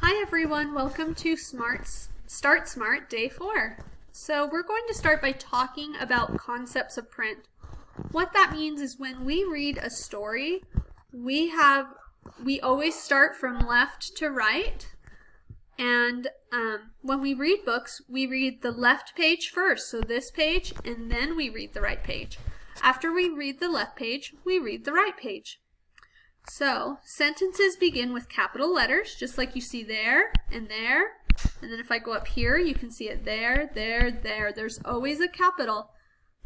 Hi everyone, welcome to Start Smart Day 4. So we're going to start by talking about concepts of print. What that means is when we read a story, we always start from left to right. And when we read books, we read the left page first, so this page, and then we read the right page. After we read the left page, we read the right page. So, sentences begin with capital letters, just like you see there and there. And then if I go up here, you can see it there, there, there. There's always a capital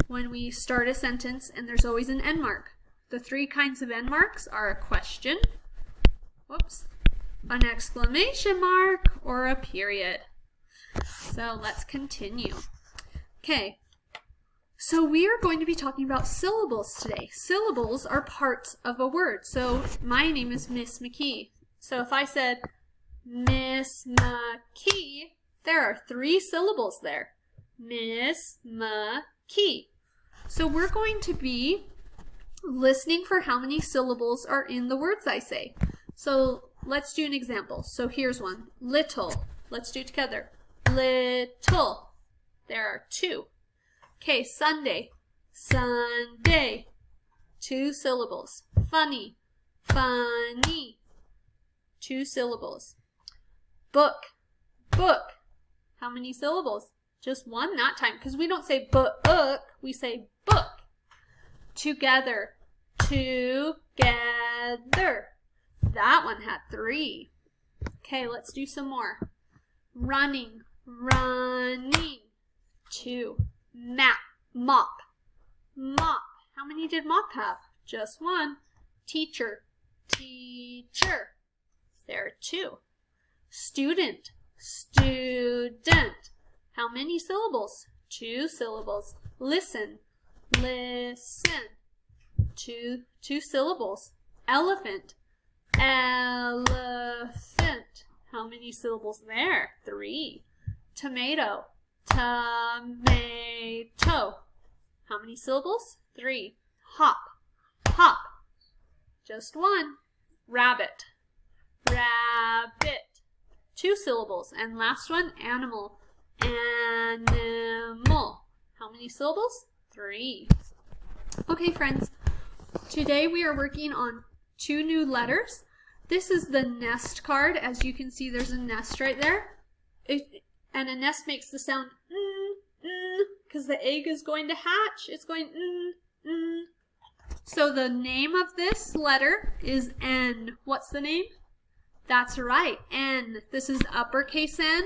when we start a sentence, and there's always an end mark. The three kinds of end marks are a question, an exclamation mark, or a period. So let's continue. Okay. So we are going to be talking about syllables today. Syllables are parts of a word. So my name is Miss McKee. So if I said Miss McKee, there are 3 syllables there. Miss McKee. So we're going to be listening for how many syllables are in the words I say. So let's do an example. So here's one. Little. Let's do it together. Little. There are 2. Okay, Sunday, Sunday, 2 syllables. Funny, funny, 2 syllables. Book, book, how many syllables? Just 1 that time, because we don't say book, we say book. Together, together, that one had 3. Okay, let's do some more. Running, running, 2. Map, mop, mop. How many did mop have? Just 1. Teacher, teacher. There are 2. Student, student. How many syllables? 2 syllables. Listen, listen. 2 syllables. Elephant, elephant. How many syllables there? 3. Tomato, tomato. How many syllables? 3. Hop, hop. Just 1. Rabbit, rabbit. 2 syllables. And last one, animal, animal. How many syllables? 3. Okay, friends. Today we are working on 2 new letters. This is the nest card. As you can see, there's a nest right there. And a nest makes the sound because the egg is going to hatch. It's going So the name of this letter is N. What's the name? That's right, N. This is uppercase N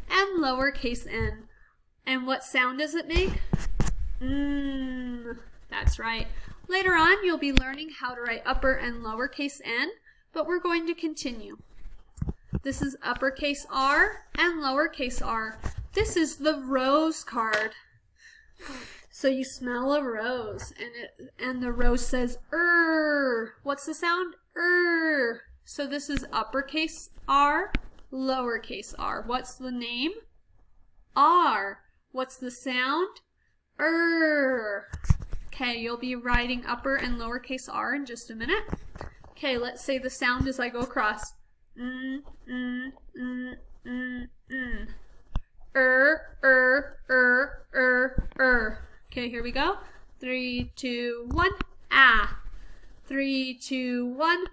and lowercase n. And what sound does it make? That's right. Later on, you'll be learning how to write upper and lowercase n, but we're going to continue. This is uppercase R and lowercase r. This is the rose card. So you smell a rose, and the rose says What's the sound? So this is uppercase R, lowercase r. What's the name? R. What's the sound? Okay, you'll be writing upper and lowercase r in just a minute. Okay, let's say the sound as I go across. Okay, here we go. 3, 2, 1. Ah. 3, 2, 1.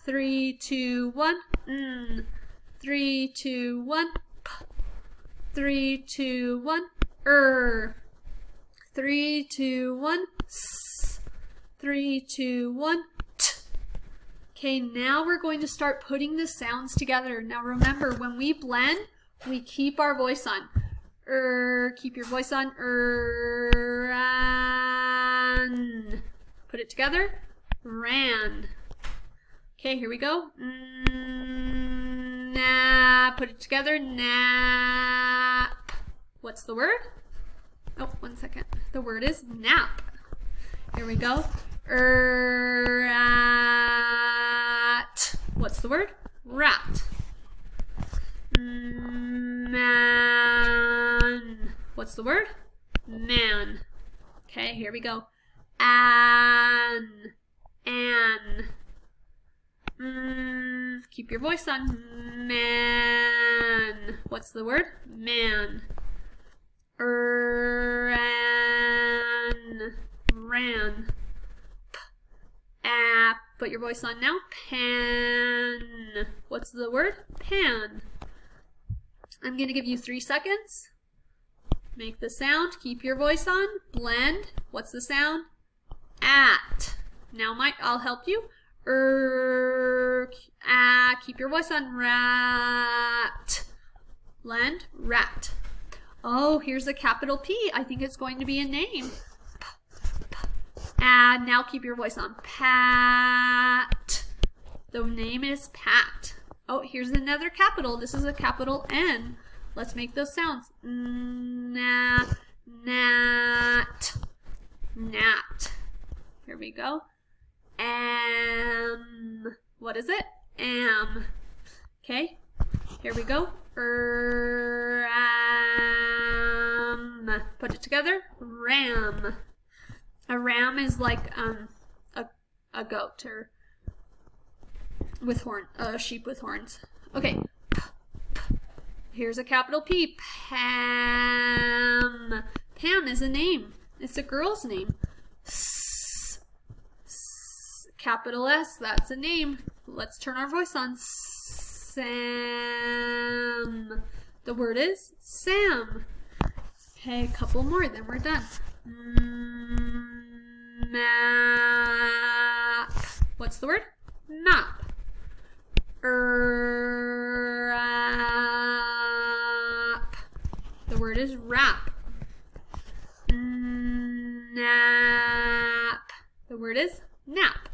3, 2, 1. 3, 2, 1. 3, 2, 1. 3, 2, 1. 3, 2, 1. Okay, now we're going to start putting the sounds together. Now remember, when we blend, we keep our voice on. Keep your voice on. Ran. Put it together. Ran. Okay, here we go. Put it together. Nap. What's the word? Oh, 1 second. The word is nap. Here we go. Rat. What's the word? Rat. Man. What's the word? Man. Okay, here we go. An. Keep your voice on. Man. What's the word? Man. Ran. Ran. Put your voice on now. Pan. What's the word? Pan. I'm going to give you 3 seconds. Make the sound. Keep your voice on. Blend. What's the sound? At. Now, Mike, I'll help you. Keep your voice on. Rat. Blend. Rat. Oh, here's a capital P. I think it's going to be a name. And now keep your voice on. Pat. The name is Pat. Oh, here's another capital. This is a capital N. Let's make those sounds. Nat. Nat. Nat. Here we go. What is it? Am. Okay. Here we go. Ram. Put it together. Ram. A ram is like a goat or with a sheep with horns. Okay. Here's a capital P. Pam. Pam is a name. It's a girl's name. Capital S, that's a name. Let's turn our voice on. Sam. The word is Sam. Okay, a couple more, then we're done. Map. What's the word? Map. Wrap. The word is wrap. Nap. The word is nap.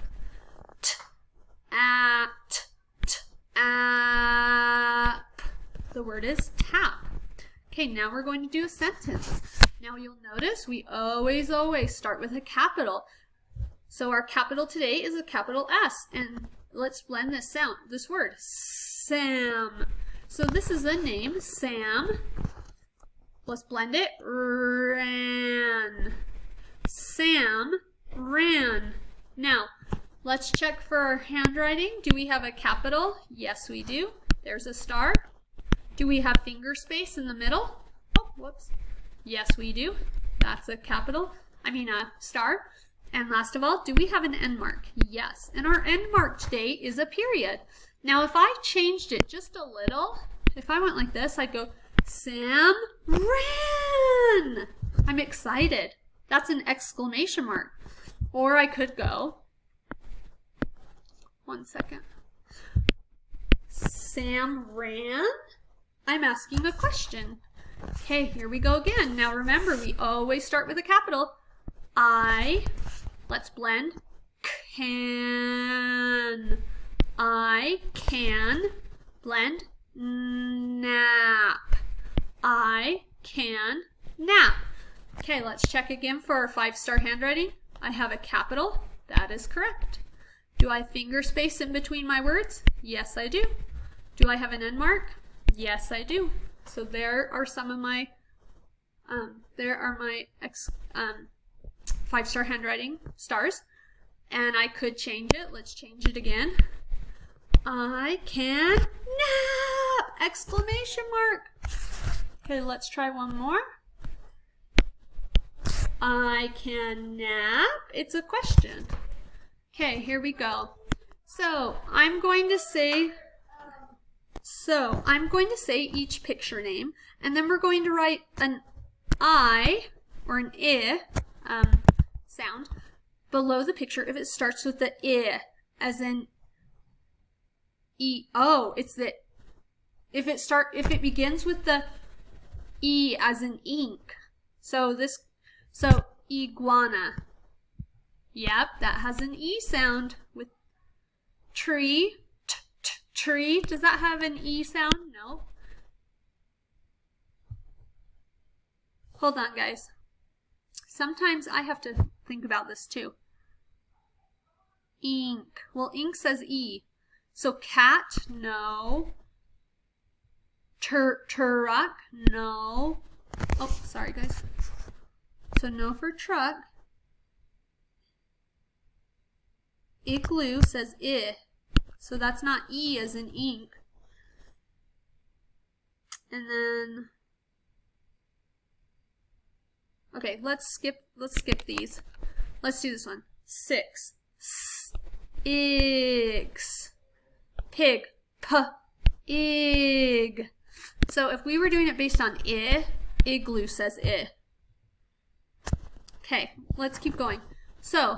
App. The word is tap. Okay, now we're going to do a sentence. Now you'll notice we always start with a capital. So our capital today is a capital S. And let's blend this word. Sam. So this is a name, Sam. Let's blend it. Ran. Sam ran. Now, let's check for our handwriting. Do we have a capital? Yes, we do. There's a star. Do we have finger space in the middle? Oh, whoops. Yes, we do. That's a star. And last of all, do we have an end mark? Yes. And our end mark today is a period. Now, if I changed it just a little, if I went like this, I'd go, Sam ran. I'm excited. That's an exclamation mark. Or I could go, 1 second. Sam ran? I'm asking a question. Okay, here we go again. Now remember, we always start with a capital. Let's blend. Can. I can. Blend. Nap. I can nap. Okay, let's check again for our 5-star handwriting. I have a capital. That is correct. Do I have finger space in between my words? Yes, I do. Do I have an end mark? Yes, I do. So there are some of my 5-star handwriting stars. And I could change it. Let's change it again. I can nap! Exclamation mark. Okay, let's try one more. I can nap. It's a question. Okay, here we go. So I'm going to say each picture name, and then we're going to write an I or an I sound below the picture if it starts with the I, as in E. Oh, it's the if it begins with the E as in ink. So iguana. Yep, that has an E sound with tree. Tree. Does that have an E sound? No. Hold on, guys. Sometimes I have to think about this too. Ink. Well, ink says E. So cat, no. Truck, no. Oh, sorry, guys. So no for truck. Igloo says I. So that's not E as in ink. And then, okay, let's skip these. Let's do this one. 6. Igs. Pig. Ig. So if we were doing it based on I, igloo says I. Okay, let's keep going. So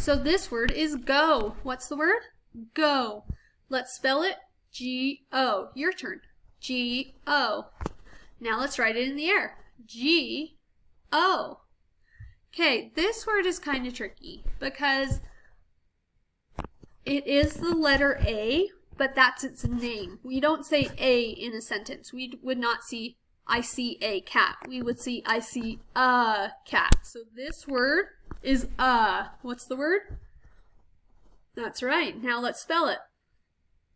this word is go. What's the word? Go. Let's spell it G-O. Your turn. G-O. Now let's write it in the air. G-O. Okay, this word is kind of tricky because it is the letter A, but that's its name. We don't say A in a sentence. We would not see I see a cat. We would see I see a cat. So this word is what's the word? That's right. Now let's spell it.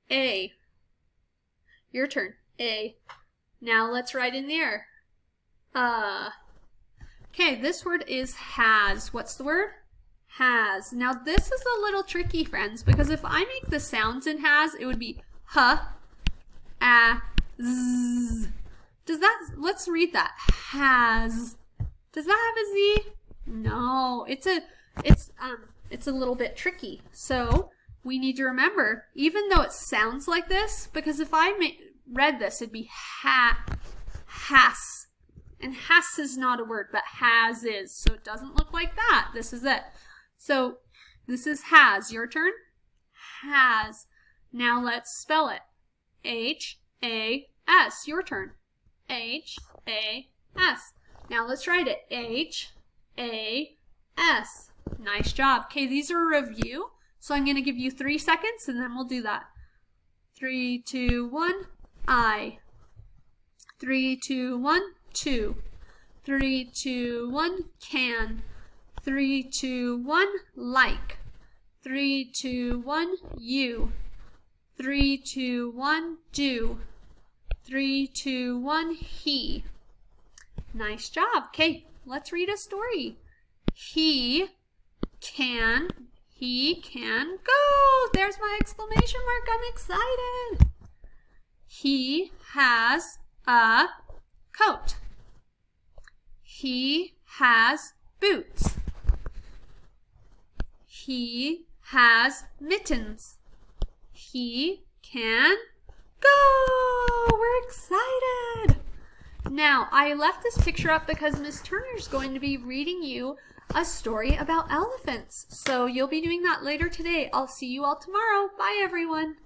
A. Your turn. A. Now let's write in there. Okay, this word is has. What's the word? Has. Now this is a little tricky, friends, because if I make the sounds in has, it would be huh, z. Let's read that. Has. Does that have a Z? No, it's a little bit tricky. So we need to remember, even though it sounds like this, because if I read this, it'd be has. And has is not a word, but has is. So it doesn't look like that. This is it. So this is has. Your turn? Has. Now let's spell it. H-A-S. Your turn. H-A-S. Now let's write it. H-A-S. Nice job. Okay, these are a review. So I'm going to give you 3 seconds and then we'll do that. 3, 2, 1. I. 3, 2, 1. 2. 3, 2, 1. Can. 3, 2, 1. Like. 3, 2, 1. You. 3, 2, 1. Do. 3, 2, 1. He. Nice job. Okay, let's read a story. He can go. There's my exclamation mark. I'm excited. He has a coat. He has boots. He has mittens. He can go. We're excited. Now, I left this picture up because Miss Turner's going to be reading you a story about elephants. So you'll be doing that later today. I'll see you all tomorrow. Bye, everyone.